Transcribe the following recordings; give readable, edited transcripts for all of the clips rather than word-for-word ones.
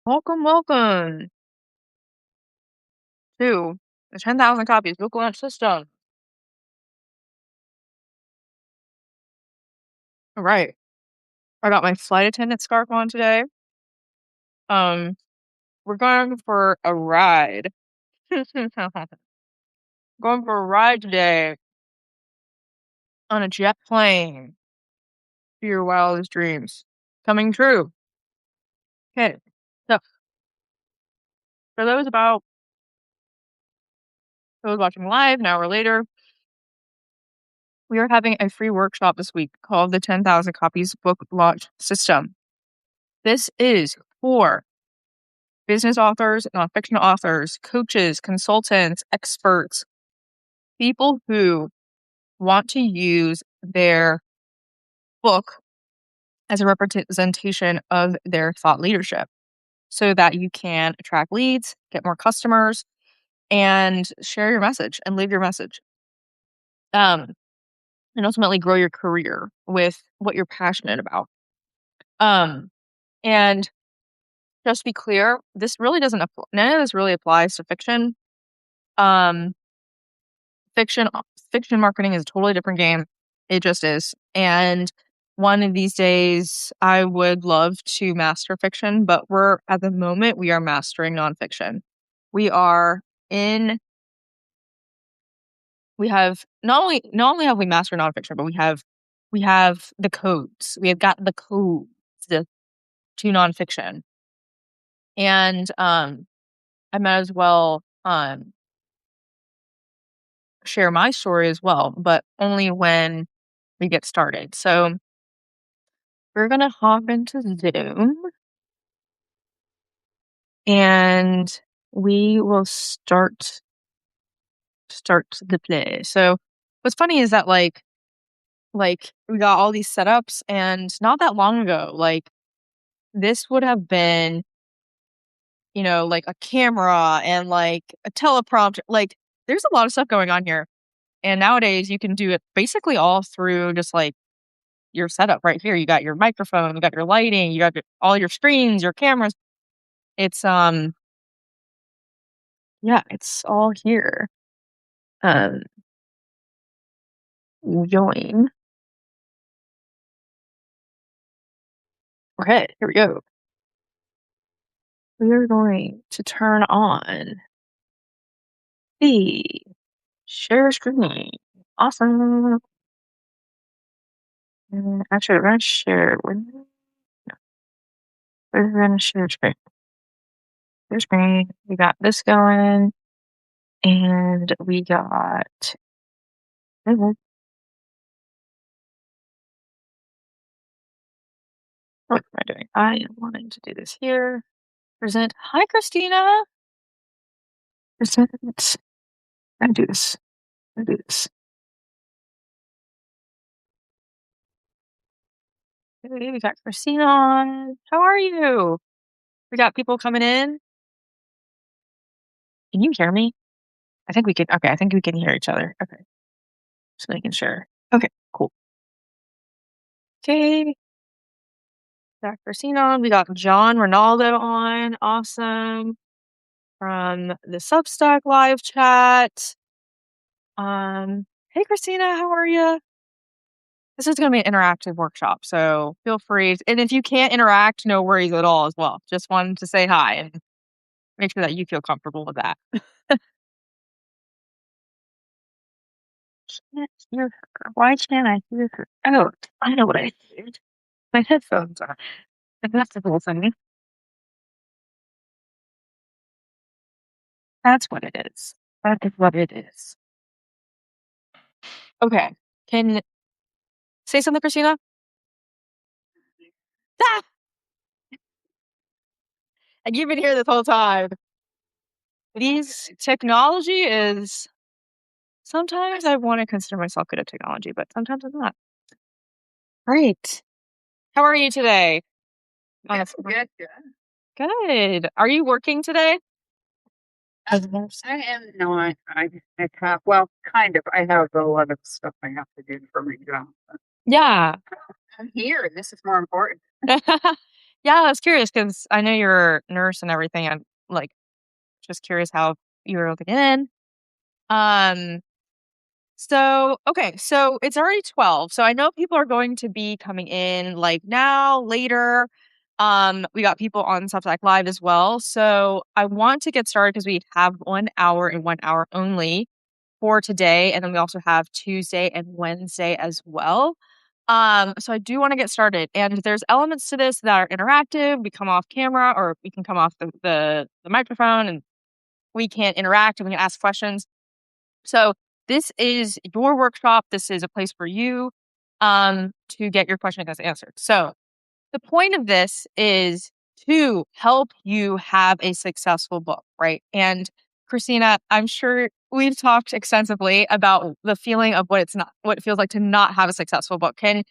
Welcome to the 10,000 copies book launch system. All right. I got my flight attendant scarf on today. Um, we're going for a ride. Going for a ride today on a jet plane to your wildest dreams coming true. Okay. So for those watching live an hour later, we are having a free workshop this week called the 10,000 copies book launch system. This is for business authors, nonfiction authors, coaches, consultants, experts, people who want to use their book as a representation of their thought leadership so that you can attract leads, get more customers, and share your message and live your message. And ultimately grow your career with what you're passionate about. And just to be clear, this really doesn't apply. None of this really applies to fiction. Um, fiction fiction marketing is a totally different game. It just is. And one of these days I would love to master fiction, but at the moment we are mastering nonfiction. We are in we have not only have we mastered nonfiction, but we have the codes. We have got the codes to nonfiction. And I might as well share my story as well, but only when we get started. So we're gonna hop into Zoom and we will start the play. So what's funny is that we got all these setups, and not that long ago, this would have been, like a camera and like a teleprompter. Like there's a lot of stuff going on here. And nowadays you can do it basically all through just like your setup right here. You got your microphone, you got your lighting, you got all your screens, your cameras. It's yeah, it's all here. Um Join. Okay, here we go. We are going to turn on the share screen. Awesome. Actually, we're gonna share. We're gonna share screen. Share screen. We got this going, and we got. What am I doing? I am wanting to do this here. Present. Hi, Christina. Present. I'm gonna do this. I'm gonna do this. Okay, we got Christina on. How are you? We got people coming in. Can you hear me? I think we can. Okay, I think we can hear each other. Okay, just making sure. Okay, cool. Okay, got Christina on. We got John Ronaldo on. Awesome. From the Substack live chat. Hey Christina, how are you? This is going to be an interactive workshop, so feel free. And if you can't interact, no worries at all as well. Just wanted to say hi and make sure that you feel comfortable with that. Can't hear her. Why can't I hear her? Oh, I know what I did. My headphones are. That's the whole thing. That's what it is. That is what it is. Okay. Can say something, Christina? Ah! And you've been here this whole time. Technology is sometimes I want to consider myself good at technology, but sometimes I'm not. Great. How are you today? Good. Good. Are you working today? I am not. I have, well, kind of. I have a lot of stuff I have to do for my job. Yeah. I'm here. This is more important. Yeah, I was curious because I know you're a nurse and everything. I'm like just curious how you were able to get in. Um, so okay, so it's already 12. So I know people are going to be coming in like now, later. We got people on Substack Live as well. So I want to get started because we have 1 hour and 1 hour only for today, and then we also have Tuesday and Wednesday as well. So I do want to get started, and there's elements to this that are interactive. We come off camera, or we can come off the microphone, and we can interact and we can ask questions. So this is your workshop. This is a place for you to get your questions answered. So the point of this is to help you have a successful book, right? And Christina, I'm sure we've talked extensively about the feeling of what it feels like to not have a successful book. Can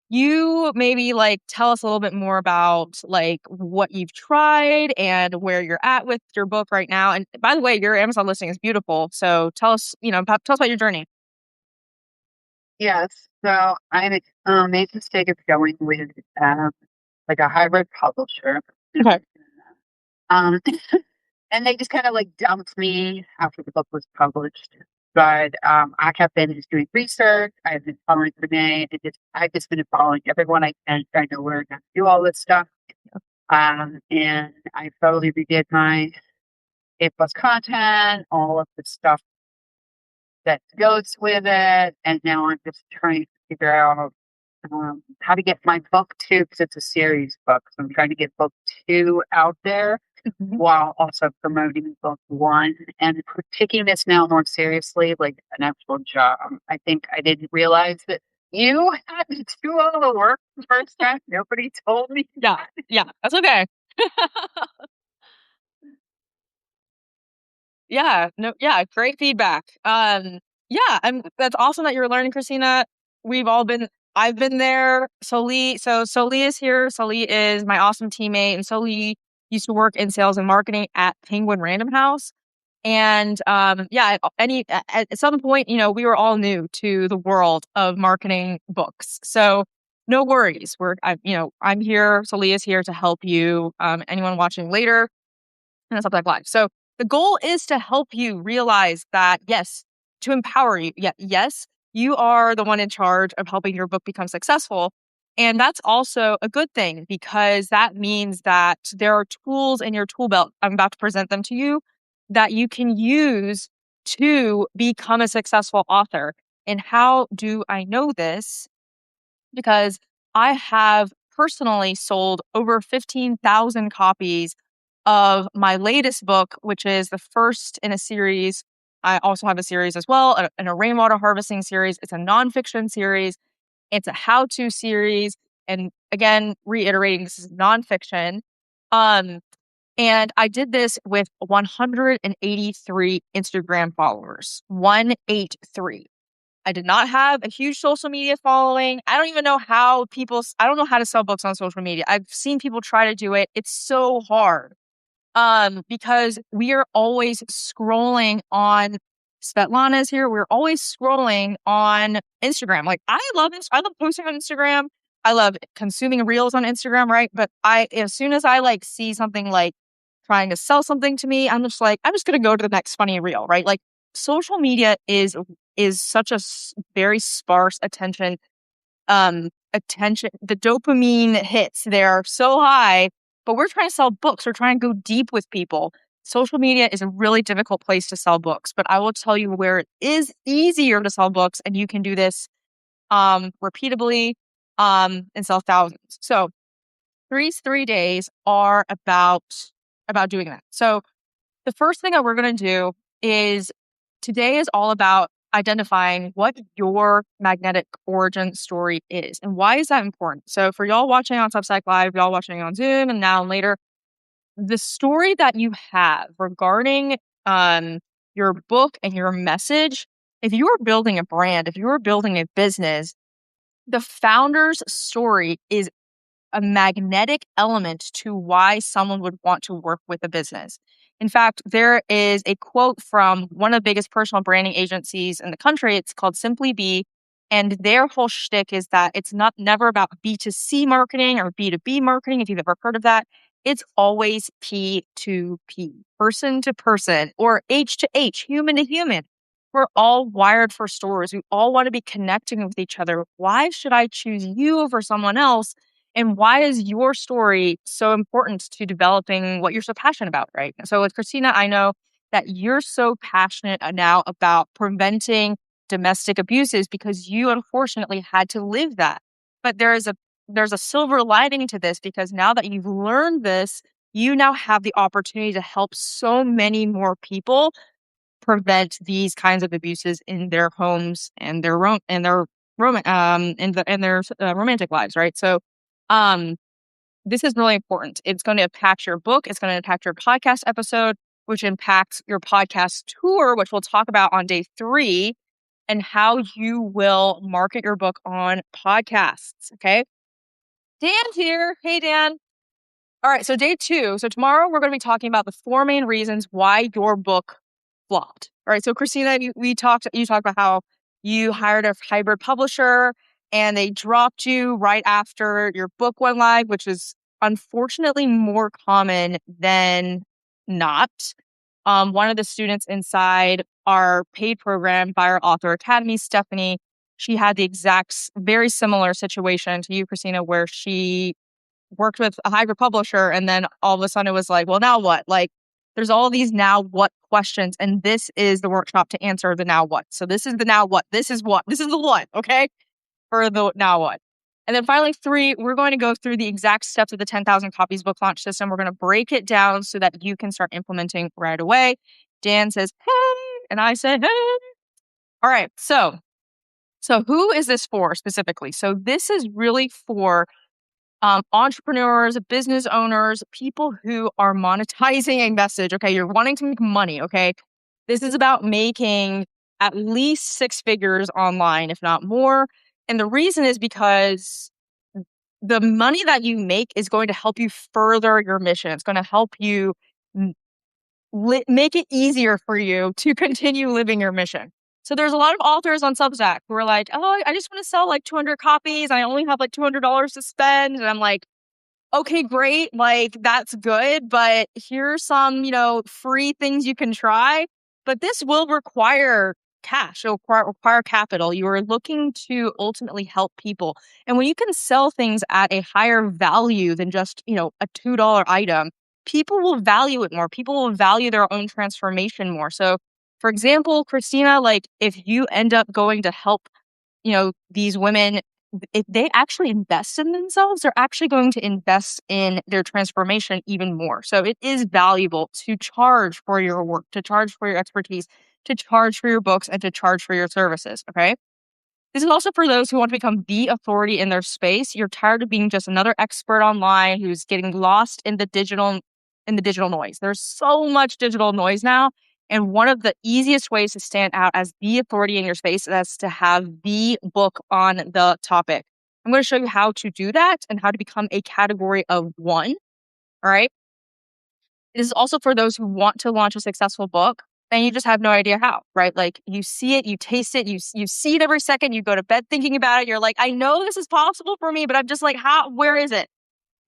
you maybe like tell us a little bit more about like what you've tried and where you're at with your book right now? And by the way, your Amazon listing is beautiful. So tell us, tell us about your journey. Yes. So I made the mistake of going with like a hybrid publisher. Okay. Um, and they just kind of like dumped me after the book was published. But I have been just doing research. I've been following Renee. I've just been following everyone I can. I know where to do all this stuff. And I totally redid my A plus content, all of the stuff that goes with it. And now I'm just trying to figure out how to get my book two, because it's a series book. So I'm trying to get book two out there while also promoting book one and taking this now more seriously, like an actual job. I think I didn't realize that you had to do all the work the first time. Nobody told me. Yeah. Yeah. That's okay. Yeah, no, yeah, great feedback. Yeah, that's awesome that you're learning, Christina. We've all been, I've been there. Soli is here. Soli is my awesome teammate, and Soli used to work in sales and marketing at Penguin Random House. And yeah, at some point, we were all new to the world of marketing books. So no worries. I'm here. Soli is here to help you. Anyone watching later and Substack Live. So the goal is to help you realize that, yes, to empower you. Yeah, yes, you are the one in charge of helping your book become successful. And that's also a good thing because that means that there are tools in your tool belt. I'm about to present them to you that you can use to become a successful author. And how do I know this? Because I have personally sold over 15,000 copies of my latest book, which is the first in a series. I also have a series as well, a rainwater harvesting series. It's a nonfiction series. It's a how-to series. And again, reiterating, this is nonfiction. Um, and I did this with 183 Instagram followers. 183. I did not have a huge social media following. I don't even know I don't know how to sell books on social media. I've seen people try to do it. It's so hard. Because we are always scrolling on Svetlana is here. We're always scrolling on Instagram. Like I love this. I love posting on Instagram. I love consuming reels on Instagram, right? But as soon as I like see something like trying to sell something to me, I'm just like, I'm just gonna go to the next funny reel, right? Like social media is such a very sparse attention. The dopamine hits there are so high, but we're trying to sell books. We're trying to go deep with people. Social media is a really difficult place to sell books, but I will tell you where it is easier to sell books, and you can do this repeatably and sell thousands. So three's 3 days are about doing that. So the first thing that we're going to do is today is all about identifying what your magnetic origin story is and why is that important. So for y'all watching on Substack Live, y'all watching on Zoom and now and later, the story that you have regarding your book and your message, if you are building a brand, if you are building a business, the founder's story is a magnetic element to why someone would want to work with a business. In fact, there is a quote from one of the biggest personal branding agencies in the country. It's called Simply Be. And their whole shtick is that it's never about B2C marketing or B2B marketing, if you've ever heard of that. It's always P2P, person to person, or H to H, human to human. We're all wired for stories. We all want to be connecting with each other. Why should I choose you over someone else? And why is your story so important to developing what you're so passionate about, right? So with Christina, I know that you're so passionate now about preventing domestic abuses because you unfortunately had to live that. But there's a silver lining to this, because now that you've learned this, you now have the opportunity to help so many more people prevent these kinds of abuses in their homes and their romantic lives, right? So um this is really important. It's going to impact your book, it's going to impact your podcast episode, which impacts your podcast tour, which we'll talk about on day 3, and how you will market your book on podcasts. Okay. Dan here. Hey, Dan. All right. So, day 2. So, tomorrow we're going to be talking about the 4 main reasons why your book flopped. All right. So, Christina, you talked about how you hired a hybrid publisher and they dropped you right after your book went live, which is unfortunately more common than not. One of the students inside our paid program by our Author Academy, Stephanie, she had the very similar situation to you, Christina, where she worked with a hybrid publisher and then all of a sudden it was like, well, now what? Like, there's all these now what questions, and this is the workshop to answer the now what. So this is the now what. This is what. This is the what, okay? For the now what. And then finally, 3, we're going to go through the exact steps of the 10,000 copies book launch system. We're going to break it down so that you can start implementing right away. Dan says, hey, and I said, hey. All right. So who is this for specifically? So this is really for entrepreneurs, business owners, people who are monetizing a message. Okay. You're wanting to make money. Okay. This is about making at least 6 figures online, if not more. And the reason is because the money that you make is going to help you further your mission. It's going to help you make it easier for you to continue living your mission. So there's a lot of authors on Substack who are like, oh, I just want to sell like 200 copies. And I only have like $200 to spend. And I'm like, okay, great. Like, that's good. But here's some, free things you can try. But this will require cash. It'll require capital. You are looking to ultimately help people. And when you can sell things at a higher value than just, a $2 item, people will value it more. People will value their own transformation more. So, for example, Christina, like, if you end up going to help, these women, if they actually invest in themselves, they're actually going to invest in their transformation even more. So it is valuable to charge for your work, to charge for your expertise, to charge for your books, and to charge for your services. Okay. This is also for those who want to become the authority in their space. You're tired of being just another expert online who's getting lost in the digital noise. There's so much digital noise now. And one of the easiest ways to stand out as the authority in your space is to have the book on the topic. I'm going to show you how to do that and how to become a category of 1. All right. This is also for those who want to launch a successful book and you just have no idea how, right? Like, you see it, you taste it, you see it every second, you go to bed thinking about it. You're like, I know this is possible for me, but I'm just like, where is it?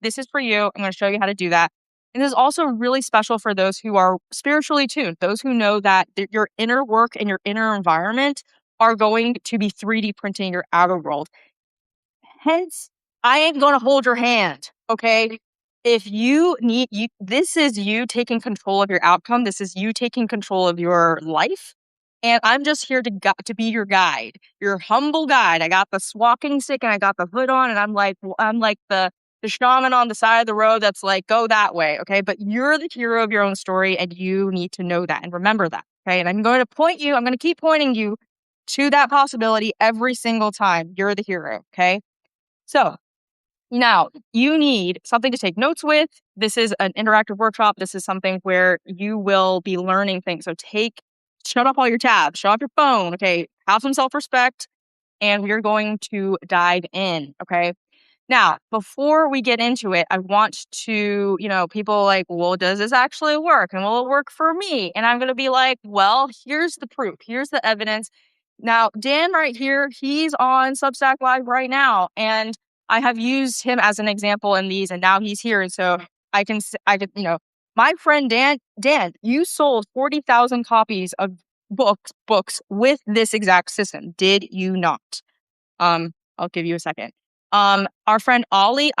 This is for you. I'm going to show you how to do that. And this is also really special for those who are spiritually tuned, those who know that your inner work and your inner environment are going to be 3D printing your outer world. Hence, I ain't going to hold your hand, okay? If this is you taking control of your outcome. This is you taking control of your life. And I'm just here to be your guide, your humble guide. I got the walking stick and I got the hood on, and I'm like the shaman on the side of the road that's like, go that way, okay? But you're the hero of your own story, and you need to know that and remember that, okay? And I'm going to keep pointing you to that possibility every single time. You're the hero, okay? So now you need something to take notes with. This is an interactive workshop. This is something where you will be learning things. So shut off all your tabs, shut off your phone, okay? Have some self-respect, and we're going to dive in, okay? Now, before we get into it, I want to, people like, well, does this actually work? And will it work for me? And I'm going to be like, well, here's the proof. Here's the evidence. Now, Dan right here, he's on Substack Live right now, and I have used him as an example in these, and now he's here. And so I can, my friend Dan, you sold 40,000 copies of books with this exact system. Did you not? I'll give you a second. Our friend Ollie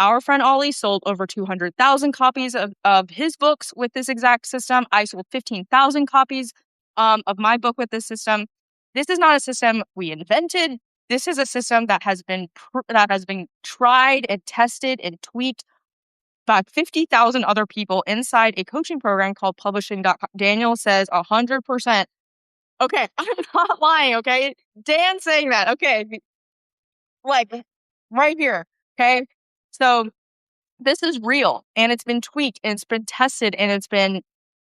sold over 200,000 copies of his books with this exact system. I sold 15,000 copies of my book with this system. This is not a system we invented. This is a system that has been tried and tested and tweaked by 50,000 other people inside a coaching program called Publishing.com. Daniel says 100%. Okay, I'm not lying. Okay, Dan saying that. Okay, like right here. Okay. So this is real and it's been tweaked and it's been tested and it's been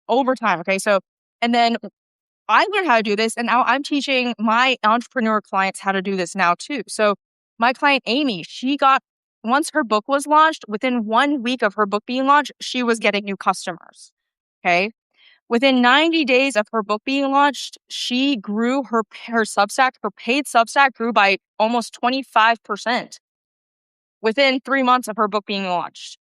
over time. Okay. So, and then I learned how to do this and now I'm teaching my entrepreneur clients how to do this now too. So my client, Amy, once her book was launched, within 1 week of her book being launched, she was getting new customers. Okay. Within 90 days of her book being launched, she grew her Substack, her paid Substack grew by almost 25%. Within 3 months of her book being launched.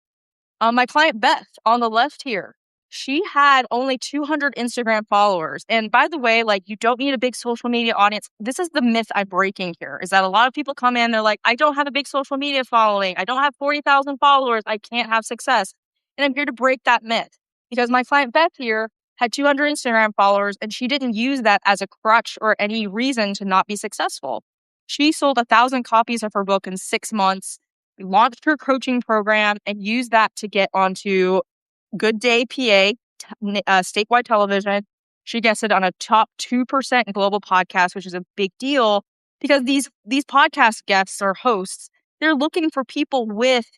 My client Beth on the left here, she had only 200 Instagram followers. And by the way, like you don't need a big social media audience. This is the myth I'm breaking here is that a lot of people come in, they're like, I don't have a big social media following. I don't have 40,000 followers. I can't have success. And I'm here to break that myth because my client Beth here had 200 Instagram followers and she didn't use that as a crutch or any reason to not be successful. She sold 1,000 copies of her book in 6 months. Launched her coaching program and used that to get onto Good Day PA, statewide television. She gets it on a top 2% global podcast, which is a big deal because these podcast guests or hosts, they're looking for people with,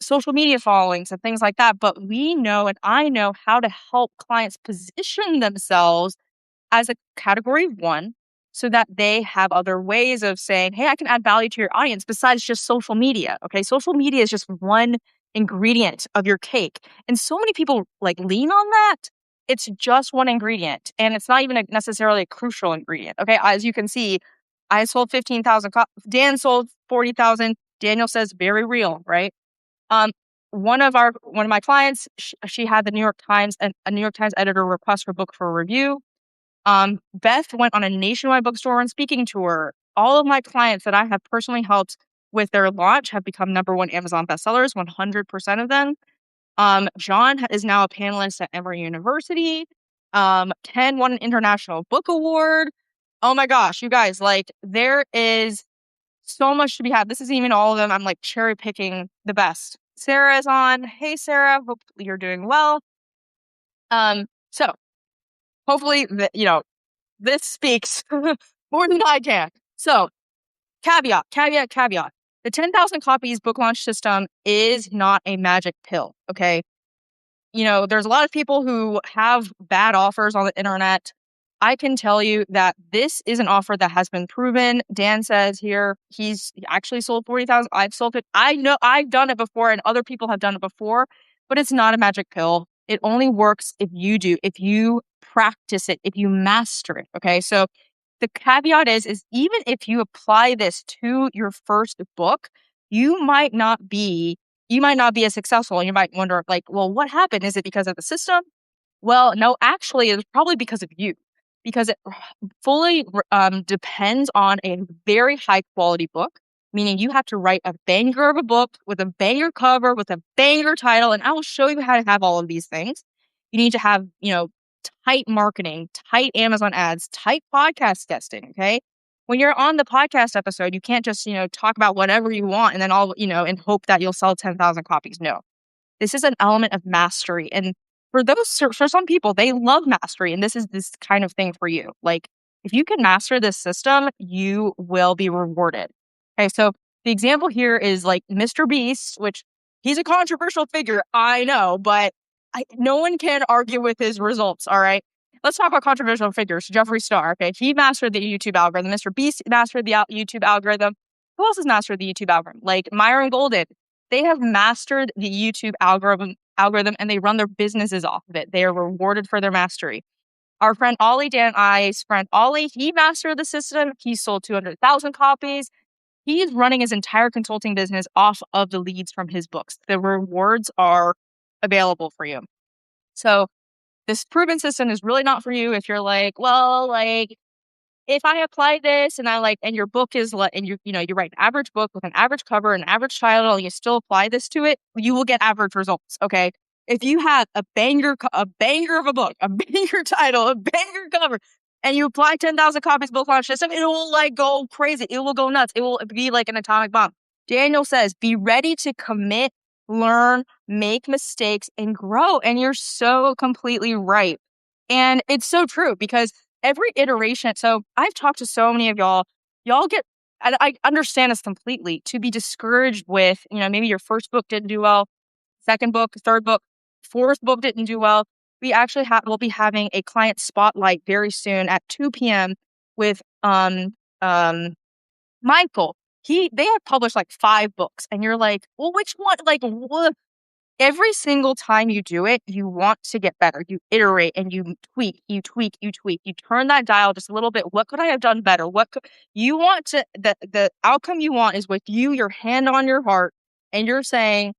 social media followings and things like that. But we know, and I know how to help clients position themselves as a category 1 so that they have other ways of saying, hey, I can add value to your audience besides just social media. Okay. Social media is just one ingredient of your cake. And so many people like lean on that. It's just one ingredient and it's not even necessarily a crucial ingredient. Okay. As you can see, I sold 15,000. Dan sold 40,000. Daniel says very real, right? One of my clients, she had the New York Times and a New York Times editor request her book for review. Beth went on a nationwide bookstore and speaking tour. All of my clients that I have personally helped with their launch have become #1 Amazon bestsellers, 100% of them. John is now a panelist at Emory University. Ken won an international book award. Oh my gosh, you guys, like there is so much to be had. This isn't even all of them. I'm like cherry picking the best. Sarah is on. Hey, Sarah, hope you're doing well. So hopefully, this speaks more than I can. So, caveat. The 10,000 copies book launch system is not a magic pill, okay? There's a lot of people who have bad offers on the internet. I can tell you that this is an offer that has been proven. Dan says here he's actually sold 40,000. I've sold it. I know I've done it before and other people have done it before, but it's not a magic pill. It only works if you practice it, if you master it. Okay. So the caveat is even if you apply this to your first book, you might not be as successful. You might wonder like, well, what happened? Is it because of the system? Well, no, actually it's probably because of you. Because it fully depends on a very high quality book, meaning you have to write a banger of a book with a banger cover, with a banger title. And I will show you how to have all of these things. You need to have, tight marketing, tight Amazon ads, tight podcast guesting. Okay. When you're on the podcast episode, you can't just, talk about whatever you want and then and hope that you'll sell 10,000 copies. No, this is an element of mastery. And for some people, they love mastery. And this is this kind of thing for you. Like if you can master this system, you will be rewarded. Okay. So the example here is like Mr. Beast, which he's a controversial figure. I know, but no one can argue with his results. All right. Let's talk about controversial figures. Jeffree Star. Okay. He mastered the YouTube algorithm. Mr. Beast mastered the YouTube algorithm. Who else has mastered the YouTube algorithm? Like Myron Golden. They have mastered the YouTube algorithm and they run their businesses off of it. They are rewarded for their mastery. Our friend Ollie, Dan I's friend Ollie, he mastered the system. He sold 200,000 copies. He's running his entire consulting business off of the leads from his books. The rewards are available for you. So this proven system is really not for you if you're like, well, like, if I apply this and and your book is and you write an average book with an average cover, an average title, and you still apply this to it, you will get average results. Okay. If you have a banger of a book, a banger title, a banger cover, and you apply 10,000 copies book launch system, it will go crazy. It will go nuts. It will be like an atomic bomb. Daniel says, be ready to commit, learn, make mistakes, and grow. And you're so completely right. And it's so true because every iteration. So I've talked to so many of y'all. Y'all get, and I understand this completely, to be discouraged with, maybe your first book didn't do well, second book, third book, fourth book didn't do well. We actually will be having a client spotlight very soon at 2 p.m. with Michael. They have published like 5 books, and you're like, well, which one? Like, what? Every single time you do it, you want to get better. You iterate and you tweak, you turn that dial just a little bit. What could I have done better? You want to, the outcome you want is with you, your hand on your heart, and you're saying,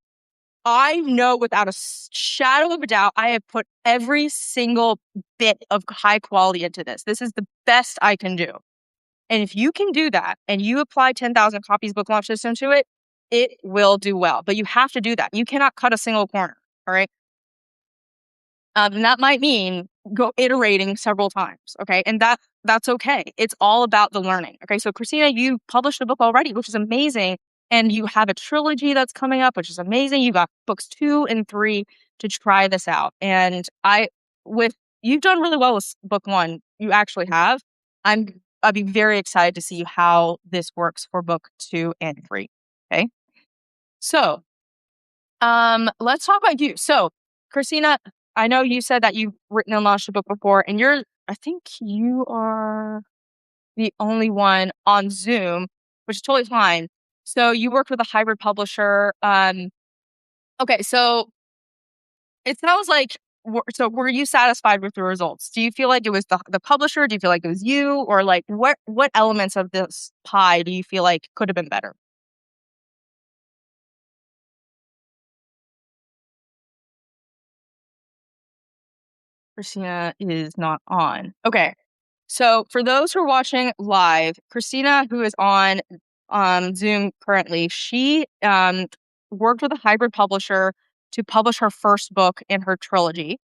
I know without a shadow of a doubt, I have put every single bit of high quality into this. This is the best I can do. And if you can do that and you apply 10,000 copies book launch system to it, it will do well. But you have to do that. You cannot cut a single corner. All right. And that might mean go iterating several times. Okay. And that's okay. It's all about the learning. Okay. So Christina, you published a book already, which is amazing. And you have a trilogy that's coming up, which is amazing. You got books 2 and 3 to try this out. And you've done really well with book 1. You actually have. I'd be very excited to see how this works for book 2 and 3. Okay. So, let's talk about you. So, Christina, I know you said that you've written and launched a book before, and I think you are the only one on Zoom, which is totally fine. So you worked with a hybrid publisher. Okay. So it sounds like, so were you satisfied with the results? Do you feel like it was the publisher? Do you feel like it was you? Or like what elements of this pie do you feel like could have been better? Christina is not on. Okay. So for those who are watching live, Christina, who is on Zoom currently, she worked with a hybrid publisher to publish her first book in her trilogy.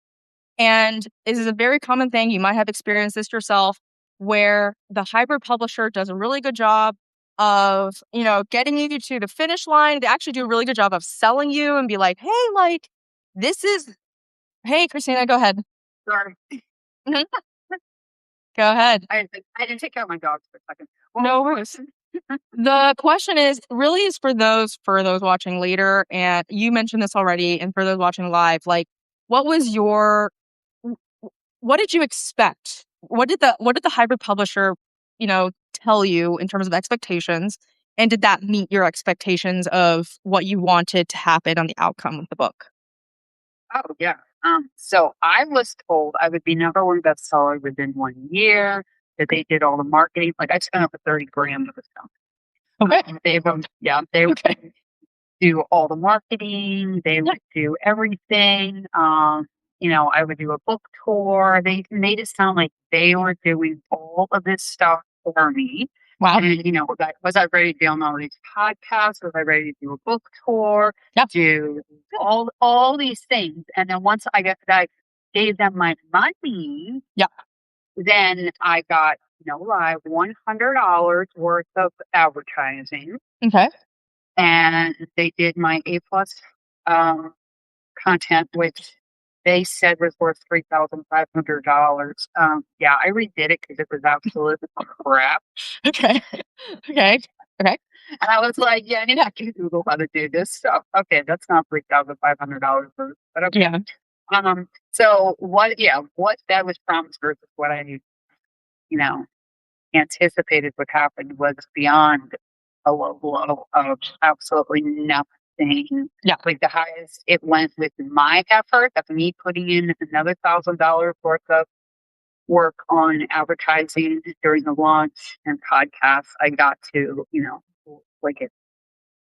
And this is a very common thing. You might have experienced this yourself, where the hybrid publisher does a really good job of, getting you to the finish line. They actually do a really good job of selling you and be like, hey, like, hey, Christina, go ahead. Sorry. Go ahead. I didn't take out my dogs for a second. No worries. The question is for those watching later, and you mentioned this already, and for those watching live, like, what did you expect? What did the hybrid publisher, tell you in terms of expectations? And did that meet your expectations of what you wanted to happen on the outcome of the book? Oh yeah. So I was told I would be #1 bestseller within 1 year, that they did all the marketing. Like I spent over 30 grand with this company. Okay. They would do all the marketing. They would do everything. I would do a book tour. They made it sound like they were doing all of this stuff for me. Wow. And, was I ready to be on all these podcasts? Was I ready to do a book tour? Yep. Do all these things. And then once I gave them my money, then I got, no lie, $100 worth of advertising. Okay. And they did my A+ content, which they said was worth $3,500. I redid it because it was absolute crap. Okay. And I was like, I need to Google how to do this stuff. Okay, that's not $3,500, but okay. Yeah. So what that was promised versus what I, anticipated would happen was beyond a low blow of absolutely nothing. Yeah. Like the highest it went with my effort of me putting in another $1,000 worth of work on advertising during the launch and podcasts. I got to, like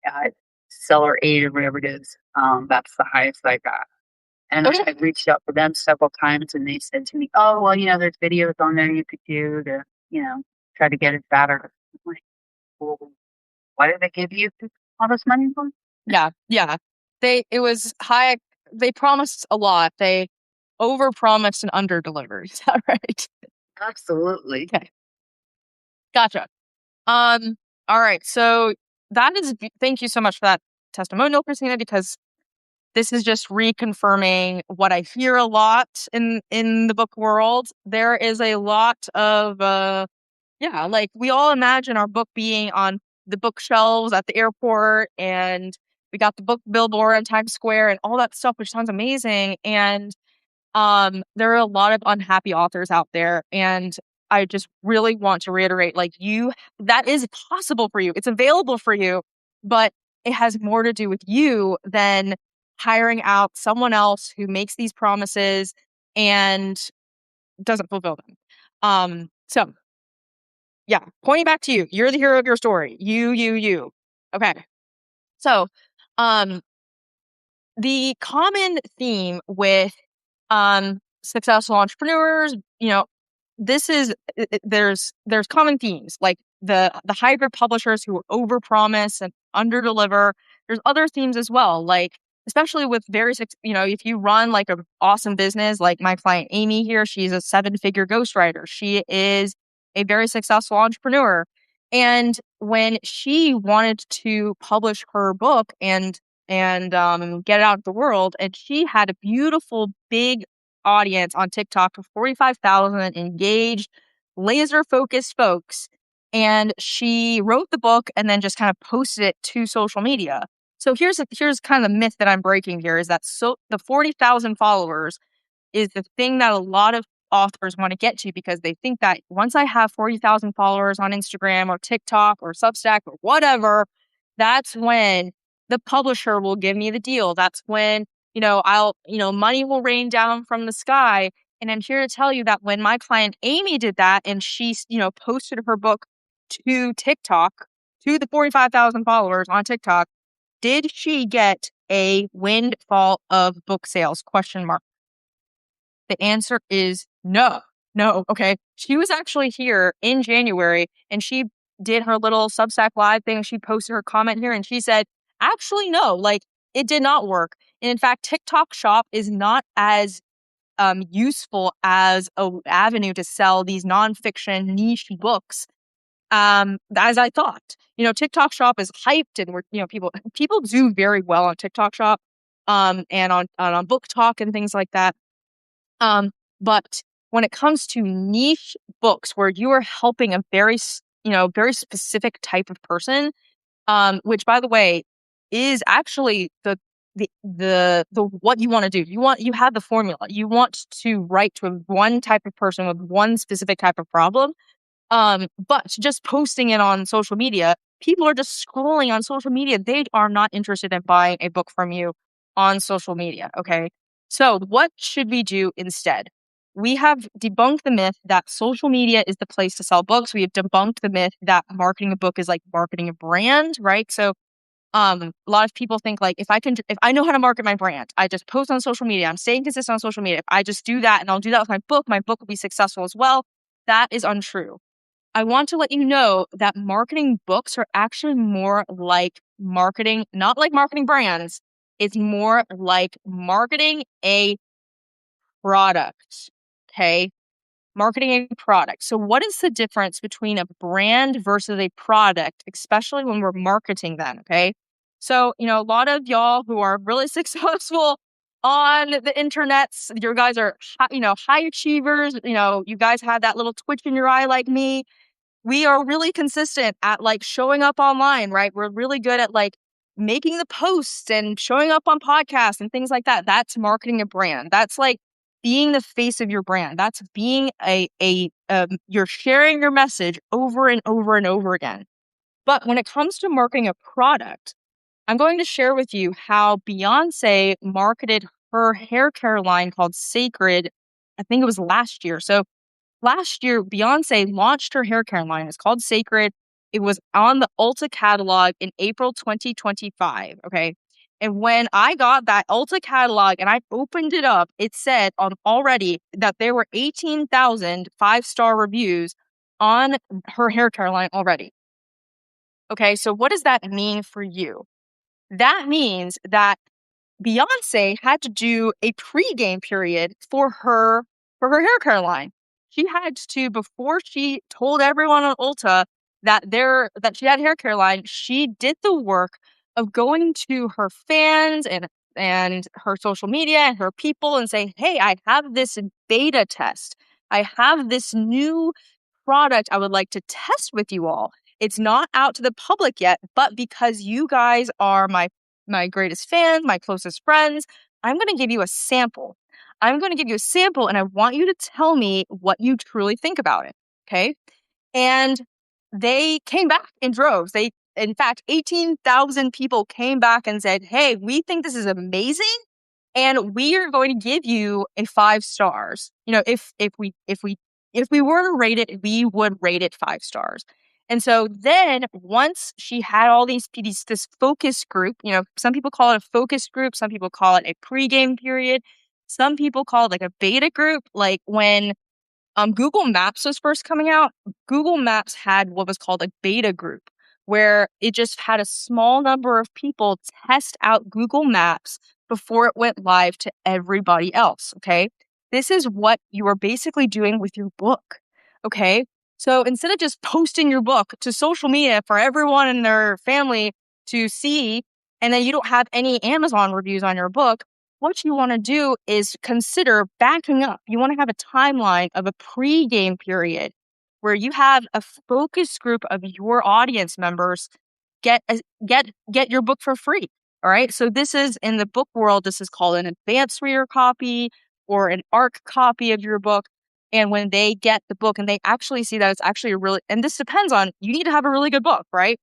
at seller 8 or whatever it is. That's the highest I got. And Okay. I reached out to them several times and they said to me, oh, well, there's videos on there you could do to, try to get it better. I'm like, well, why did they give you all this money for? Yeah. Yeah. It was high. They promised a lot. They overpromised and underdelivered. Is that right? Absolutely. Okay. Gotcha. All right. So thank you so much for that testimonial, Christina, because this is just reconfirming what I hear a lot in the book world. There is a lot of yeah, like we all imagine our book being on the bookshelves at the airport, and we got the book billboard on Times Square and all that stuff, which sounds amazing. And there are a lot of unhappy authors out there, and I just really want to reiterate, like, that is possible for you. It's available for you, but it has more to do with you than hiring out someone else who makes these promises and doesn't fulfill them. So yeah, pointing back to you. You're the hero of your story. You. Okay. So, um, the common theme with successful entrepreneurs, this is there's common themes like the hybrid publishers who overpromise and underdeliver. There's other themes as well, like especially with if you run like an awesome business, like my client Amy here, she's a 7-figure ghostwriter. She is a very successful entrepreneur, and when she wanted to publish her book and get it out to the world, and she had a beautiful big audience on TikTok of 45,000 engaged, laser focused folks. And she wrote the book and then just kind of posted it to social media. So here's kind of the myth that I'm breaking here is that the 40,000 followers is the thing that a lot of authors want to get to because they think that once I have 40,000 followers on Instagram or TikTok or Substack or whatever, that's when the publisher will give me the deal. That's when, money will rain down from the sky. And I'm here to tell you that when my client Amy did that and she, posted her book to TikTok, to the 45,000 followers on TikTok, did she get a windfall of book sales? Question mark. The answer is no. No. Okay. She was actually here in January and she did her little Substack live thing. She posted her comment here and she said, actually, no, like it did not work. And in fact, TikTok Shop is not as useful as an avenue to sell these nonfiction niche books as I thought. TikTok Shop is hyped and people do very well on TikTok Shop and on Book Talk and things like that. But when it comes to niche books where you are helping a very specific type of person, which by the way is actually the what you want to do. You have the formula. You want to write to one type of person with one specific type of problem. But just posting it on social media, people are just scrolling on social media. They are not interested in buying a book from you on social media. Okay. So what should we do instead? We have debunked the myth that social media is the place to sell books. We have debunked the myth that marketing a book is like marketing a brand, right? So a lot of people think like if I know how to market my brand, I just post on social media. I'm staying consistent on social media. If I just do that and I'll do that with my book will be successful as well. That is untrue. I want to let you know that marketing books are actually more like marketing, not like marketing brands. It's more like marketing a product. Okay. Marketing a product. So, what is the difference between a brand versus a product, especially when we're marketing them? Okay. So, a lot of y'all who are really successful on the internets, your guys are, high achievers. You guys have that little twitch in your eye like me. We are really consistent at like showing up online, right? We're really good at like making the posts and showing up on podcasts and things like that. That's marketing a brand. That's like being the face of your brand. That's being you're sharing your message over and over and over again. But when it comes to marketing a product, I'm going to share with you how Beyonce marketed her hair care line called Sacred. I think it was last year. So last year, Beyonce launched her hair care line. It's called Sacred. It was on the Ulta catalog in April 2025. Okay. And when I got that Ulta catalog and I opened it up, it said on already that there were 18,000 5-star reviews on her hair care line already. Okay. So what does that mean for you? That means that Beyonce had to do a pregame period for her hair care line. She had to, before she told everyone on Ulta that she had a hair care line, she did the work of going to her fans and her social media and her people and saying, "Hey, I have this beta test. I have this new product I would like to test with you all. It's not out to the public yet, but because you guys are my greatest fans, my closest friends, I'm going to give you a sample. I'm going to give you a sample and I want you to tell me what you truly think about it." Okay. And they came back in droves. In fact, 18,000 people came back and said, "Hey, we think this is amazing. And we are going to give you a 5 stars. You know, if we were to rate it, we would rate it 5 stars." And so then once she had all this focus group, you know, some people call it a focus group, some people call it a pregame period, some people call it like a beta group. Like when Google Maps was first coming out, Google Maps had what was called a beta group, where it just had a small number of people test out Google Maps before it went live to everybody else. Okay. This is what you are basically doing with your book. Okay. So instead of just posting your book to social media for everyone in their family to see, and then you don't have any Amazon reviews on your book, what you want to do is consider backing up. You want to have a timeline of a pre-game period where you have a focus group of your audience members get your book for free. All right. So this is in the book world, this is called an advanced reader copy or an ARC copy of your book. And when they get the book and they actually see that it's actually and this depends on, you need to have a really good book, right?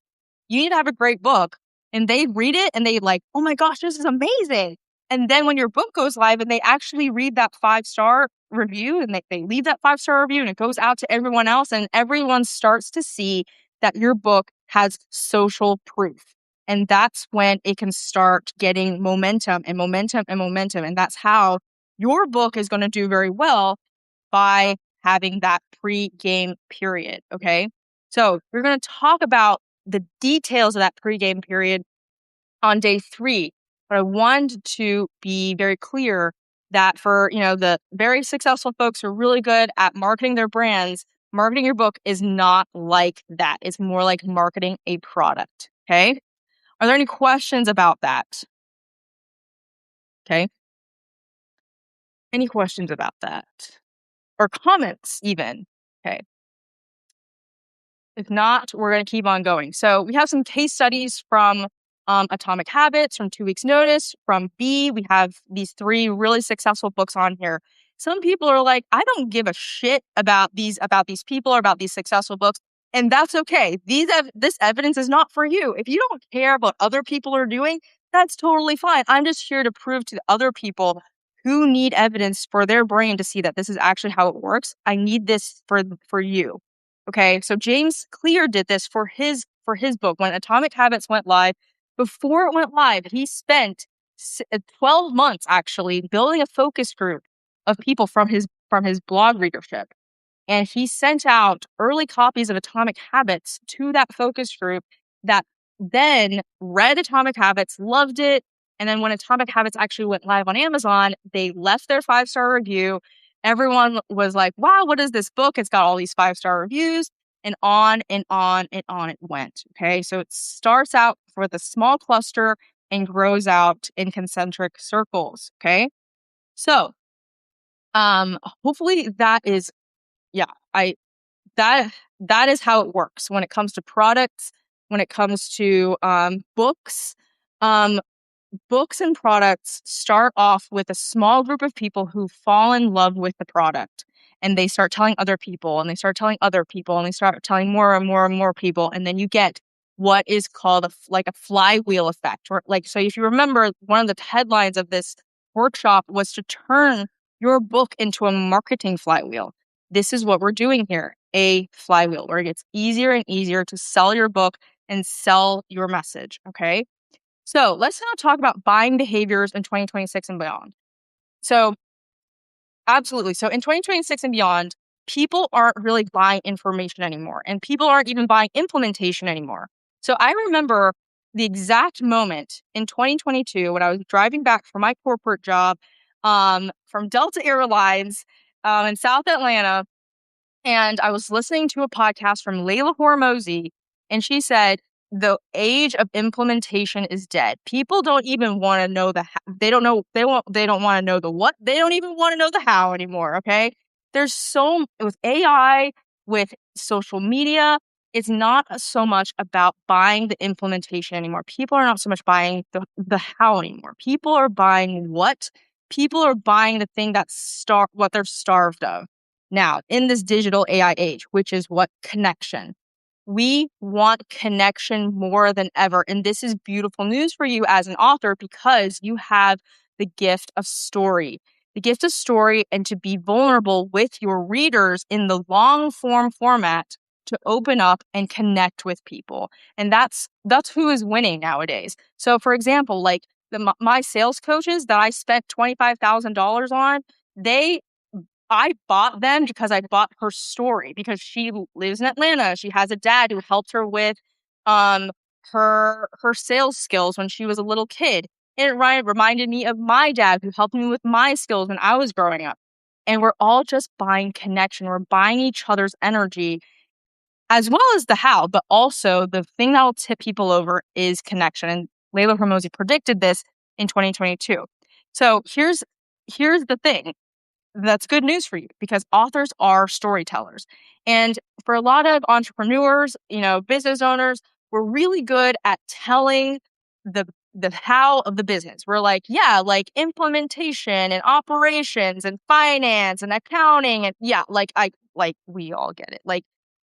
You need to have a great book. And they read it and they like, "Oh my gosh, this is amazing." And then when your book goes live and they actually read that 5-star review and they leave that 5-star review and it goes out to everyone else and everyone starts to see that your book has social proof. And that's when it can start getting momentum and momentum and momentum. And that's how your book is going to do very well, by having that pre-game period. Okay. So we're going to talk about the details of that pre-game period on day 3. But I wanted to be very clear that for, you know, the very successful folks who are really good at marketing their brands, marketing your book is not like that. It's more like marketing a product. Okay. Are there any questions about that? Okay. Any questions about that? Or comments even? Okay. If not, we're going to keep on going. So we have some case studies from Atomic Habits, from 2 Weeks Notice, from B. We have these 3 really successful books on here. Some people are like, "I don't give a shit about these people or about these successful books." And that's okay. This evidence is not for you. If you don't care about what other people are doing, that's totally fine. I'm just here to prove to the other people who need evidence for their brain to see that this is actually how it works. I need this for you. Okay, so James Clear did this for his book when Atomic Habits went live. Before it went live, he spent 12 months actually building a focus group of people from his blog readership. And he sent out early copies of Atomic Habits to that focus group that then read Atomic Habits, loved it. And then when Atomic Habits actually went live on Amazon, they left their 5-star review. Everyone was like, "Wow, what is this book? It's got all these 5-star reviews." And on and on and on it went. Okay. So it starts out with a small cluster and grows out in concentric circles. Okay. So hopefully that is, yeah, that is how it works when it comes to products, when it comes to books. Books and products start off with a small group of people who fall in love with the product, and they start telling other people and they start telling other people and they start telling more and more and more people. And then you get what is called like a flywheel effect. Or like, so if you remember, one of the headlines of this workshop was to turn your book into a marketing flywheel. this is what we're doing here, a flywheel, where it gets easier and easier to sell your book and sell your message, okay? So let's now talk about buying behaviors in 2026 and beyond. So absolutely. So in 2026 and beyond, people aren't really buying information anymore, and people aren't even buying implementation anymore. So I remember the exact moment in 2022 when I was driving back from my corporate job from Delta Airlines in South Atlanta, and I was listening to a podcast from Layla Hormozy, and she said, the age of implementation is dead. People don't even want to know they don't know, they don't want to know the what, they don't even want to know the how anymore, okay? There's with AI, with social media, it's not so much about buying the implementation anymore. People are not so much buying the how anymore. People are buying what? People are buying the thing what they're starved of. Now, in this digital AI age, which is what? Connection. We want connection more than ever. And this is beautiful news for you as an author because you have the gift of story. The gift of story and to be vulnerable with your readers in the long form format to open up and connect with people. And that's who is winning nowadays. So for example, like my sales coaches that I spent $25,000 on, I bought them because I bought her story, because she lives in Atlanta. She has a dad who helped her with her sales skills when she was a little kid. And it reminded me of my dad who helped me with my skills when I was growing up. And we're all just buying connection. We're buying each other's energy as well as the how, but also the thing that will tip people over is connection. And Layla Hormozy predicted this in 2022. So here's the thing. That's good news for you because authors are storytellers. And for a lot of entrepreneurs, business owners, we're really good at telling the how of the business. We're like, yeah, like implementation and operations and finance and accounting and yeah, we all get it. Like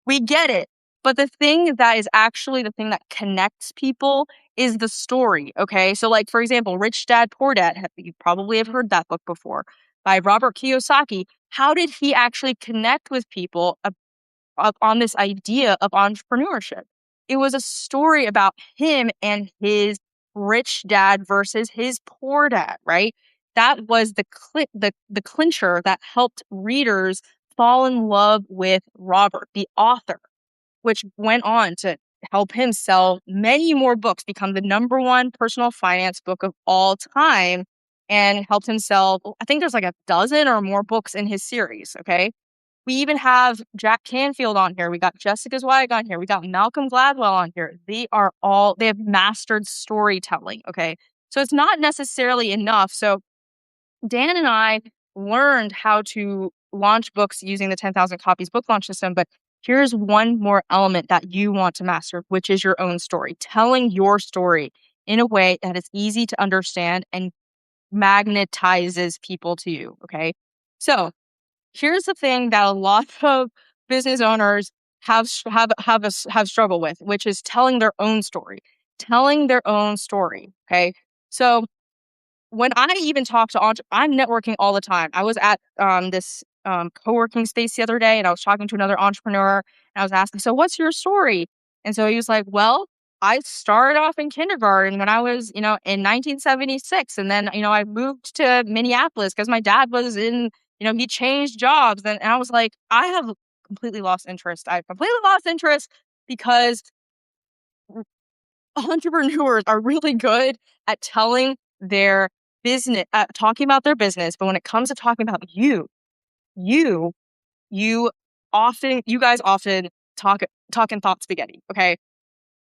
we get it. But the thing that is actually the thing that connects people is the story. Okay. So, like, for example, Rich Dad, Poor Dad, you probably have heard that book before by Robert Kiyosaki. How did he actually connect with people on this idea of entrepreneurship? It was a story about him and his rich dad versus his poor dad, right? That was the clincher that helped readers fall in love with Robert, the author, which went on to help him sell many more books, become the number one personal finance book of all time, and helped him sell, I think there's like a dozen or more books in his series, okay? We even have Jack Canfield on here. We got Jessica Zweig on here. We got Malcolm Gladwell on here. They have mastered storytelling, okay? So it's not necessarily enough. So Dan and I learned how to launch books using the 10,000 copies book launch system, but here's one more element that you want to master, which is your own story, telling your story in a way that is easy to understand and magnetizes people to you. Okay. So here's the thing that a lot of business owners have struggled with, which is telling their own story, Okay. So when I even talk to I'm networking all the time. I was at this co-working space the other day, and I was talking to another entrepreneur, and I was asking, "So, what's your story?" And so he was like, "Well, I started off in kindergarten when I was, in 1976, and then, I moved to Minneapolis because my dad was in, he changed jobs." And I was like, "I have completely lost interest. I've completely lost interest because entrepreneurs are really good at telling their business, talking about their business, but when it comes to talking about you, you guys often talk in thought spaghetti. Okay,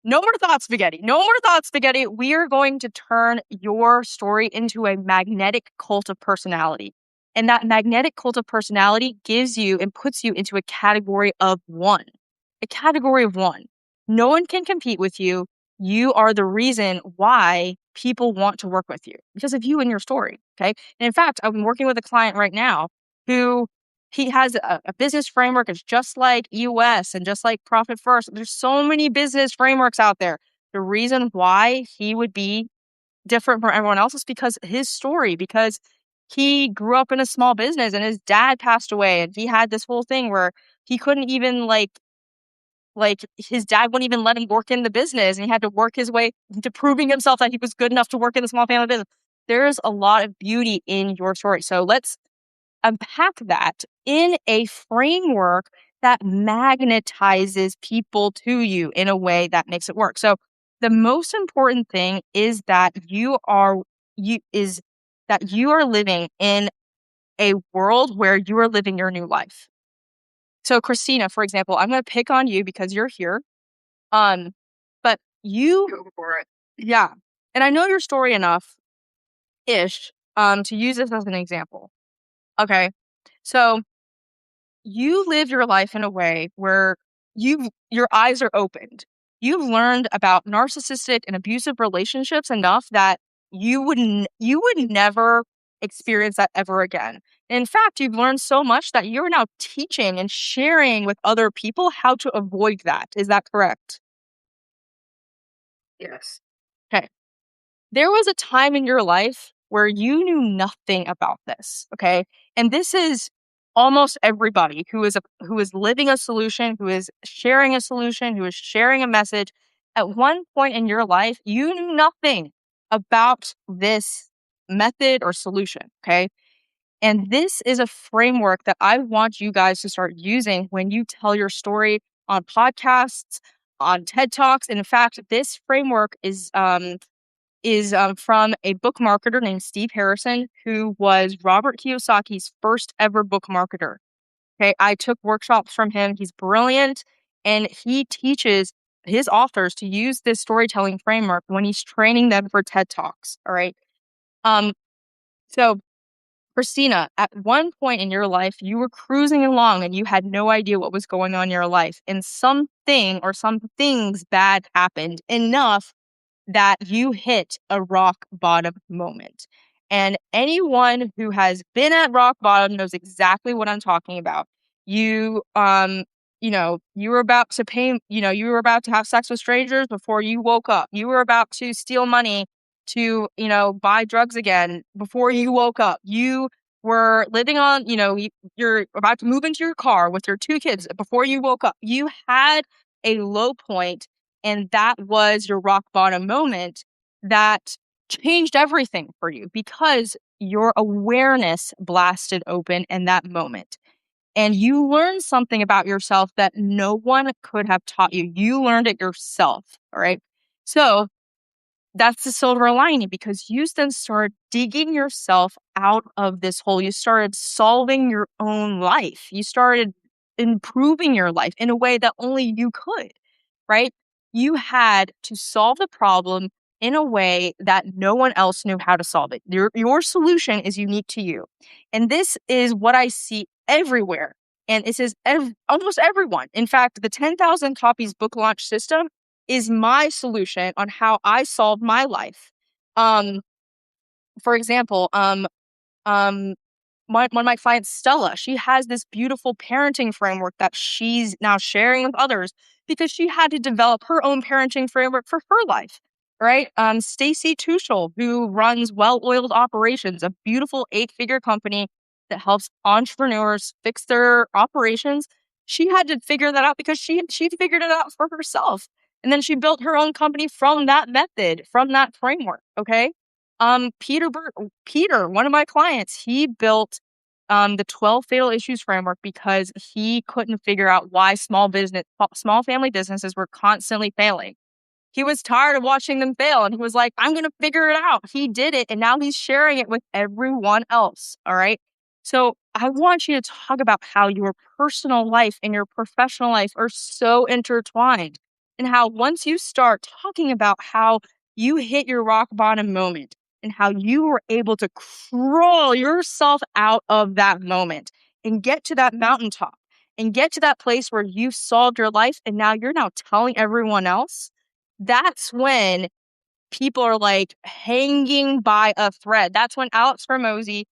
no more thought spaghetti. No more thought spaghetti. We are going to turn your story into a magnetic cult of personality. And that magnetic cult of personality gives you and puts you into a category of one. A category of one. No one can compete with you. You are the reason why people want to work with you because of you and your story. Okay. And in fact, I'm working with a client right now who he has a business framework. It's just like US and just like Profit First. There's so many business frameworks out there. The reason why he would be different from everyone else is because his story, because he grew up in a small business and his dad passed away, and he had this whole thing where he couldn't even like his dad wouldn't even let him work in the business, and he had to work his way to proving himself that he was good enough to work in the small family business. There's a lot of beauty in your story. So let's unpack that in a framework that magnetizes people to you in a way that makes it work. So the most important thing is that you are living in a world where you are living your new life. So Christina, for example, I'm going to pick on you because you're here. But you Go for it. Yeah. And I know your story enough ish to use this as an example. Okay. So you live your life in a way where your eyes are opened. You've learned about narcissistic and abusive relationships enough that you would never experience that ever again. In fact, you've learned so much that you're now teaching and sharing with other people how to avoid that. Is that correct? Yes. Okay. There was a time in your life where you knew nothing about this, okay? And this is almost everybody who is living a solution, who is sharing a solution, who is sharing a message. At one point in your life, you knew nothing about this method or solution, okay? And this is a framework that I want you guys to start using when you tell your story on podcasts, on TED Talks. And in fact, this framework is from a book marketer named Steve Harrison, who was Robert Kiyosaki's first ever book marketer. Okay, I took workshops from him. He's brilliant, and he teaches his authors to use this storytelling framework when he's training them for TED Talks. All right. Um, so Christina, at one point in your life, you were cruising along and you had no idea what was going on in your life, and something or some things bad happened enough that you hit a rock bottom moment. And anyone who has been at rock bottom knows exactly what I'm talking about. You you were about to you were about to have sex with strangers before you woke up. You were about to steal money to, buy drugs again before you woke up. You were living on, you're about to move into your car with your two kids before you woke up. You had a low point, and that was your rock bottom moment that changed everything for you because your awareness blasted open in that moment. And you learned something about yourself that no one could have taught you. You learned it yourself. All right. So that's the silver lining, because you then started digging yourself out of this hole. You started solving your own life. You started improving your life in a way that only you could, right? You had to solve the problem in a way that no one else knew how to solve it. Your solution is unique to you. And this is what I see everywhere. And it says almost everyone. In fact, the 10,000 copies book launch system is my solution on how I solve my life. Um, for example, one of my clients, Stella, she has this beautiful parenting framework that she's now sharing with others because she had to develop her own parenting framework for her life, right? Stacy Tuchel, who runs Well-Oiled Operations, a beautiful 8-figure company that helps entrepreneurs fix their operations. She had to figure that out because she figured it out for herself. And then she built her own company from that method, from that framework. Okay. Peter, one of my clients, he built the 12 fatal issues framework because he couldn't figure out why small family businesses were constantly failing. He was tired of watching them fail, and he was like, I'm going to figure it out. He did it, and now he's sharing it with everyone else. All right. So I want you to talk about how your personal life and your professional life are so intertwined, and how once you start talking about how you hit your rock bottom moment and how you were able to crawl yourself out of that moment and get to that mountaintop and get to that place where you've solved your life, and now you're now telling everyone else, that's when people are like hanging by a thread. That's when Alex Hormozy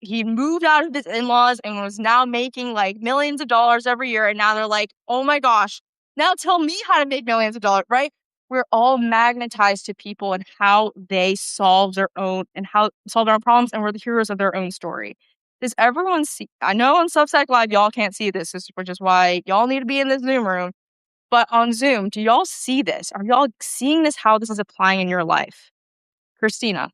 he moved out of his in-laws and was now making like millions of dollars every year. And now they're like, oh my gosh, now tell me how to make millions of dollars, right? we're all magnetized to people and how they solve their own problems, and we're the heroes of their own story. Does everyone see? I know on Substack Live, y'all can't see this, which is why y'all need to be in this Zoom room. But on Zoom, do y'all see this? Are y'all seeing this, how this is applying in your life? Christina?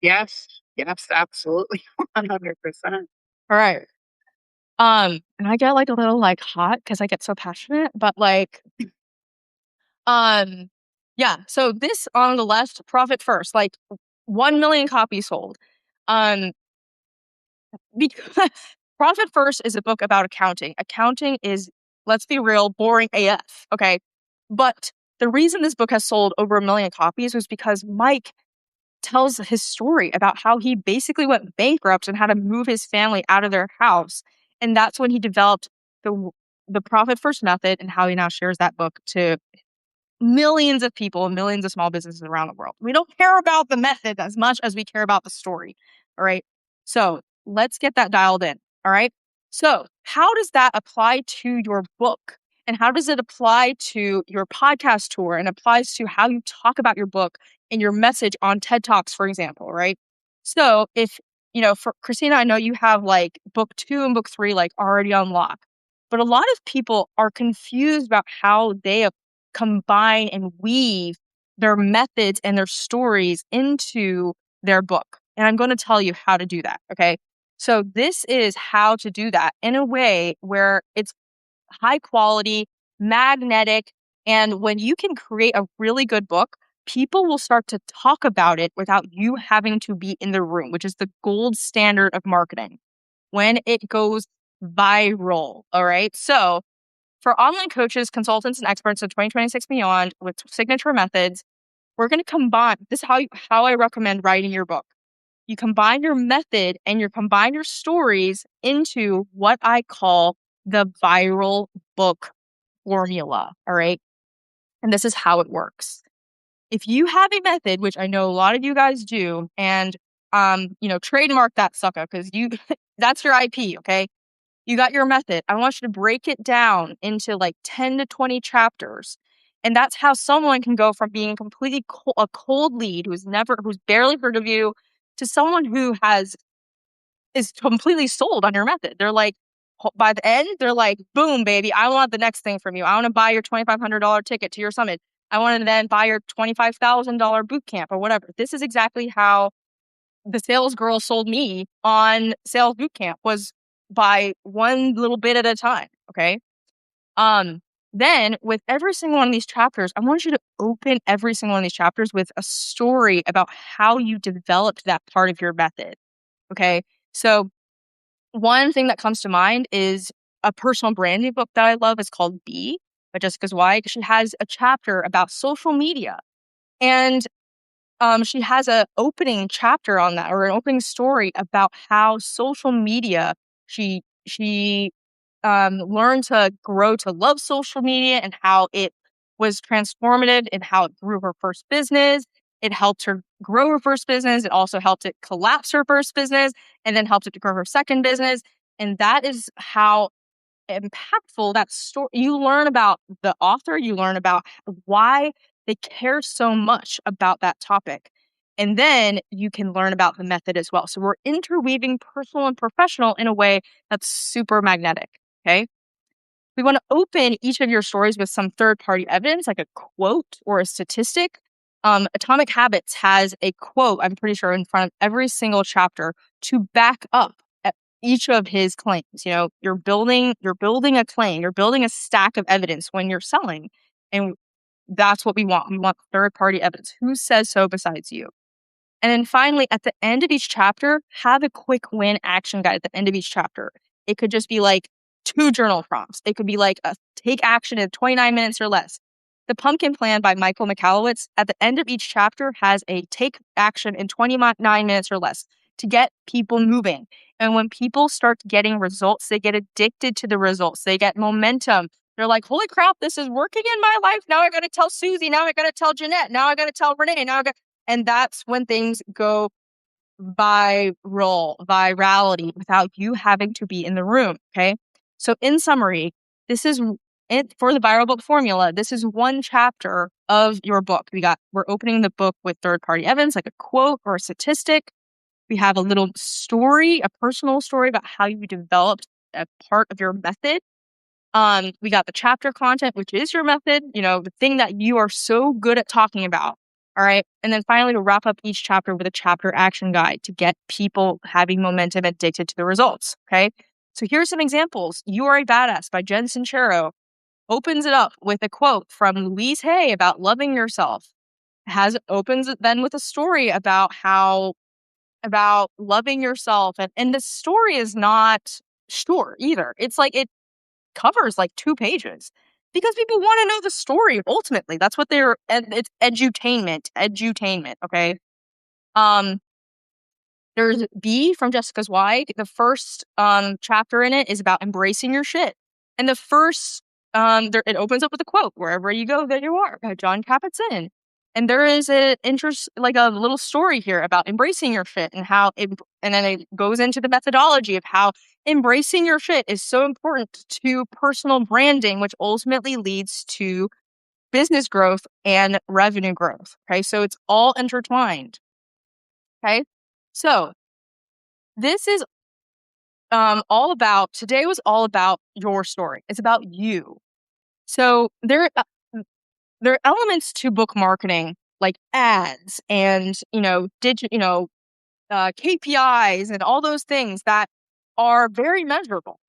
Yes. Yes, absolutely. 100%. All right. And I get like a little like hot because I get so passionate, but like, yeah. So this on the left, profit first, like 1 million copies sold. Because Profit First is a book about accounting. Accounting is, let's be real, boring AF. Okay. But the reason this book has sold over 1 million copies was because Mike tells his story about how he basically went bankrupt and had to move his family out of their house. And that's when he developed the Profit First method, and how he now shares that book to millions of people, millions of small businesses around the world. We don't care about the method as much as we care about the story. All right. So let's get that dialed in. All right. So, how does that apply to your book? And how does it apply to your podcast tour, and applies to how you talk about your book and your message on TED Talks, for example, right? So, if, for Christina, I know you have like book 2 and book 3 like already unlocked, but a lot of people are confused about how they combine and weave their methods and their stories into their book. And I'm going to tell you how to do that. Okay. So this is how to do that in a way where it's high quality, magnetic. And when you can create a really good book, people will start to talk about it without you having to be in the room, which is the gold standard of marketing when it goes viral. All right. So for online coaches, consultants, and experts in 2026 beyond with signature methods, we're going to combine this is how I recommend writing your book. You combine your method and you combine your stories into what I call the viral book formula. All right. And this is how it works. If you have a method, which I know a lot of you guys do, and trademark that sucker, because that's your IP, okay? You got your method. I want you to break it down into like 10 to 20 chapters. And that's how someone can go from being completely a cold lead who's barely heard of you, to someone who is completely sold on your method. They're like, by the end, they're like, boom, baby, I want the next thing from you. I want to buy your $2,500 ticket to your summit. I want to then buy your $25,000 boot camp or whatever. This is exactly how the sales girl sold me on sales boot camp, was by one little bit at a time. Okay. Then with every single one of these chapters, I want you to open every single one of these chapters with a story about how you developed that part of your method. Okay. So one thing that comes to mind is a personal branding book that I love. It's called Be by Jessica Zweig. She has a chapter about social media, and she has an opening chapter on that, or an opening story about how social media, she learned to grow to love social media, and how it was transformative, and how it grew her first business. It helped her grow her first business. It also helped it collapse her first business, and then helped it to grow her second business. And that is how impactful that story. You learn about the author, you learn about why they care so much about that topic. And then you can learn about the method as well. So we're interweaving personal and professional in a way that's super magnetic. Okay. We want to open each of your stories with some third-party evidence, like a quote or a statistic. Atomic Habits has a quote, I'm pretty sure, in front of every single chapter to back up each of his claims. You're building a claim, you're building a stack of evidence when you're selling. And that's what we want. We want third-party evidence. Who says so besides you? And then finally, at the end of each chapter, have a quick win action guide at the end of each chapter. It could just be like 2 journal prompts. It could be like a take action in 29 minutes or less. The Pumpkin Plan by Michael Michalowicz, at the end of each chapter, has a take action in 29 minutes or less to get people moving. And when people start getting results, they get addicted to the results. They get momentum. They're like, holy crap, this is working in my life. Now I got to tell Susie. Now I got to tell Jeanette. Now I got to tell Renee. And that's when things go virality, without you having to be in the room. Okay. So in summary, this is for the viral book formula, this is one chapter of your book. We're opening the book with third-party evidence, like a quote or a statistic. We have a little story, a personal story about how you developed a part of your method. We got the chapter content, which is your method, the thing that you are so good at talking about. All right. And then finally, to wrap up each chapter with a chapter action guide to get people having momentum addicted to the results. Okay. So here's some examples. You Are a Badass by Jen Sincero opens it up with a quote from Louise Hay about loving yourself. Opens it then with a story about loving yourself. And the story is not short either. It's like it covers like 2 pages because people want to know the story. Ultimately, that's what it's edutainment, okay. There's B from Jessica Zweig. The first chapter in it is about embracing your shit, and the first it opens up with a quote: "Wherever you go, there you are," by John Kabat-Zinn. And there is a little story here about embracing your shit and and then it goes into the methodology of how embracing your shit is so important to personal branding, which ultimately leads to business growth and revenue growth. Okay. So it's all intertwined. Okay. So this is today was all about your story. It's about you. So there are elements to book marketing like ads and, KPIs and all those things that are very measurable.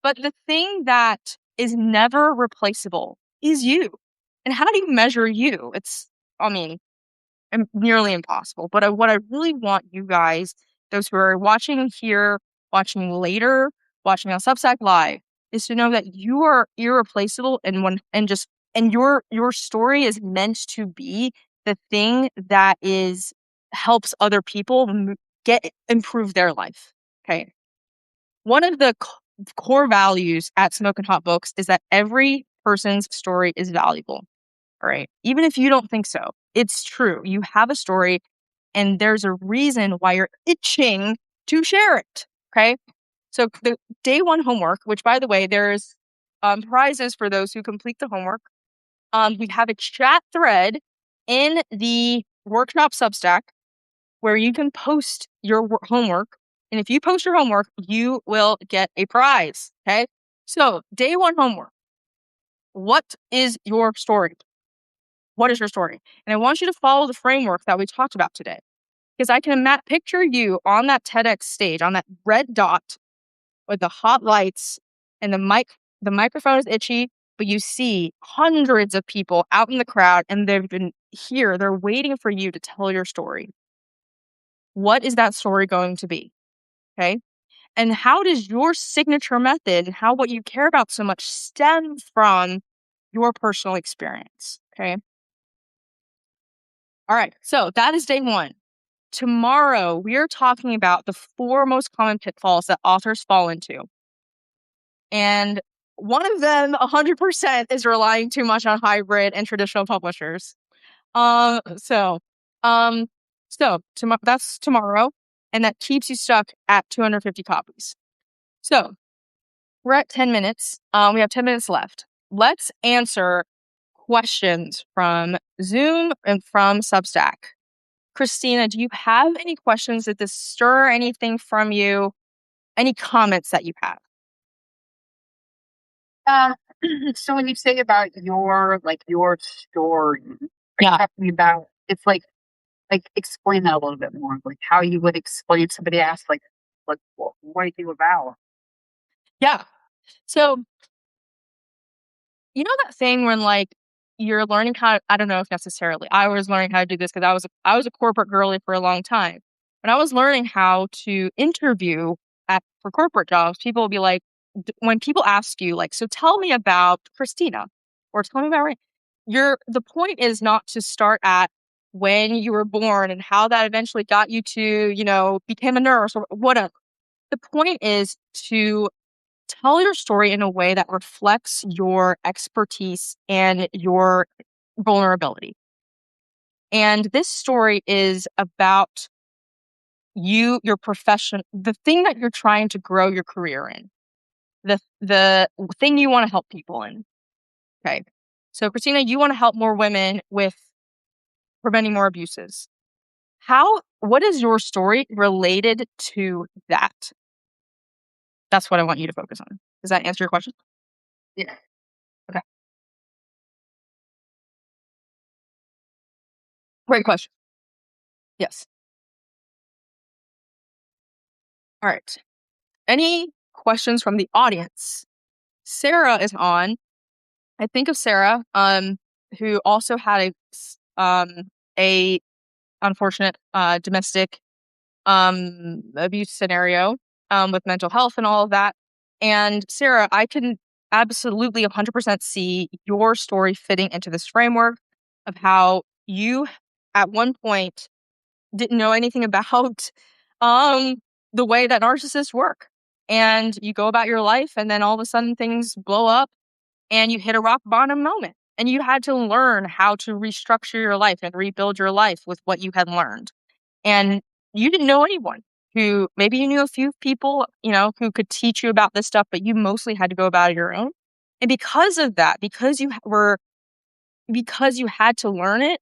But the thing that is never replaceable is you. And how do you measure you? Nearly impossible. But what I really want you guys, those who are watching here, watching later, watching on Substack Live, is to know that you are irreplaceable and your story is meant to be the thing that helps other people improve their life. Okay. One of the core values at Smokin' Hot Books is that every person's story is valuable. All right. Even if you don't think so, it's true. You have a story and there's a reason why you're itching to share it. Okay. So the day 1 homework, which by the way, there's prizes for those who complete the homework. We have a chat thread in the workshop Substack where you can post your homework. And if you post your homework, you will get a prize. Okay. So day 1 homework. What is your story? What is your story? And I want you to follow the framework that we talked about today. Because I can picture you on that TEDx stage, on that red dot with the hot lights and the microphone is itchy, but you see hundreds of people out in the crowd and they're waiting for you to tell your story. What is that story going to be? Okay. And how does your signature method and what you care about so much stem from your personal experience? Okay. All right. So that is day 1. Tomorrow, we are talking about the 4 most common pitfalls that authors fall into. And one of them, 100%, is relying too much on hybrid and traditional publishers. So that's tomorrow, and that keeps you stuck at 250 copies. So we're at 10 minutes. We have 10 minutes left. Let's answer questions from Zoom and from Substack. Christina, do you have any questions? Did this stir anything from you? Any comments that you have? So when you say about your story, Yeah. talking about it's like explain that a little bit more, like how you would explain. Somebody asked what do you do about? Yeah. So you know that thing when you're learning how, I don't know if necessarily I was learning how to do this because I was a corporate girly for a long time. When I was learning how to interview for corporate jobs, people will be like, when people ask you so tell me about Christina or tell me about the point is not to start at when you were born and how that eventually got you to, become a nurse or whatever. The point is to tell your story in a way that reflects your expertise and your vulnerability. And this story is about your profession, the thing that you're trying to grow your career in, the thing you want to help people in. Okay. So, Christina, you want to help more women with preventing more abuses. What is your story related to that? That's what I want you to focus on. Does that answer your question? Yeah. Okay. Great question. Yes. All right. Any questions from the audience? Sarah is on. I think of Sarah, who also had a unfortunate domestic abuse scenario with mental health and all of that. And Sarah, I can absolutely 100% see your story fitting into this framework of how you, at one point, didn't know anything about um, the way that narcissists work. And you go about your life, and then all of a sudden things blow up, and you hit a rock bottom moment. And you had to learn how to restructure your life and rebuild your life with what you had learned. And you didn't know anyone who maybe you knew a few people, who could teach you about this stuff, but you mostly had to go about it your own. And because of that, because you had to learn it,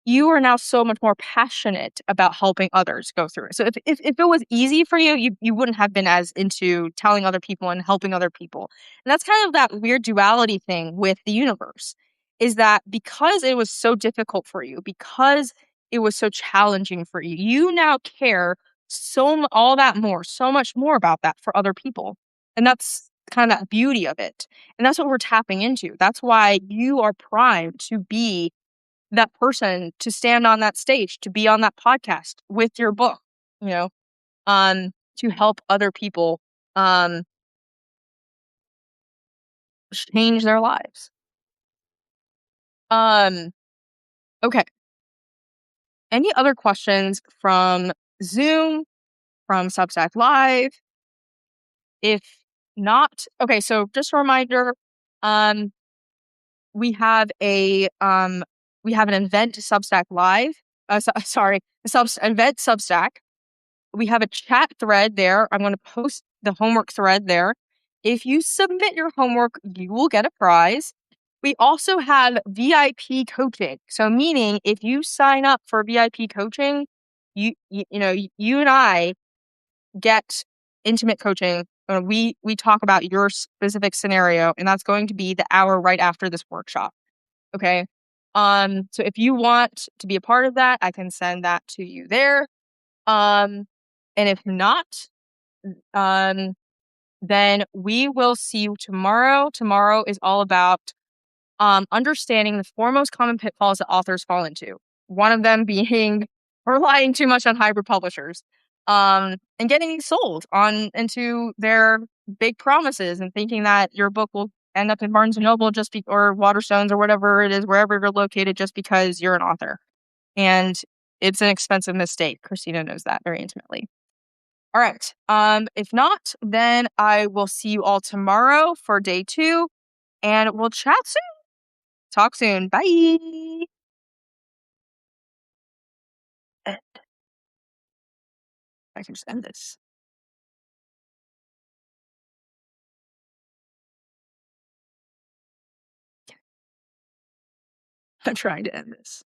you are now so much more passionate about helping others go through it. So if it was easy for you, you wouldn't have been as into telling other people and helping other people. And that's kind of that weird duality thing with the universe, is that because it was so difficult for you, because it was so challenging for you, you now care all that more, so much more about that for other people. And that's kind of that beauty of it. And that's what we're tapping into. That's why you are primed to be that person, to stand on that stage, to be on that podcast with your book, you know, to help other people um, change their lives. Um, okay. Any other questions from Zoom, from Substack Live? If not, okay. So just a reminder, um, we have we have an event Substack Live. Sorry, event Substack. We have a chat thread there. I'm going to post the homework thread there. If you submit your homework, you will get a prize. We also have VIP coaching. So meaning if you sign up for VIP coaching, you and I get intimate coaching. We talk about your specific scenario, and that's going to be the hour right after this workshop. Okay. So if you want to be a part of that, I can send that to you there. And if not, um, then we will see you tomorrow. Tomorrow is all about understanding the four most common pitfalls that authors fall into. One of them being relying too much on hybrid publishers, and getting sold on into their big promises and thinking that your book will end up in Barnes and Noble or Waterstones or whatever it is, wherever you're located, just because you're an author. And it's an expensive mistake. Christina knows that very intimately. All right. If not, then I will see you all tomorrow for day 2, and we'll chat soon. Talk soon. Bye. I can just end this. I'm trying to end this.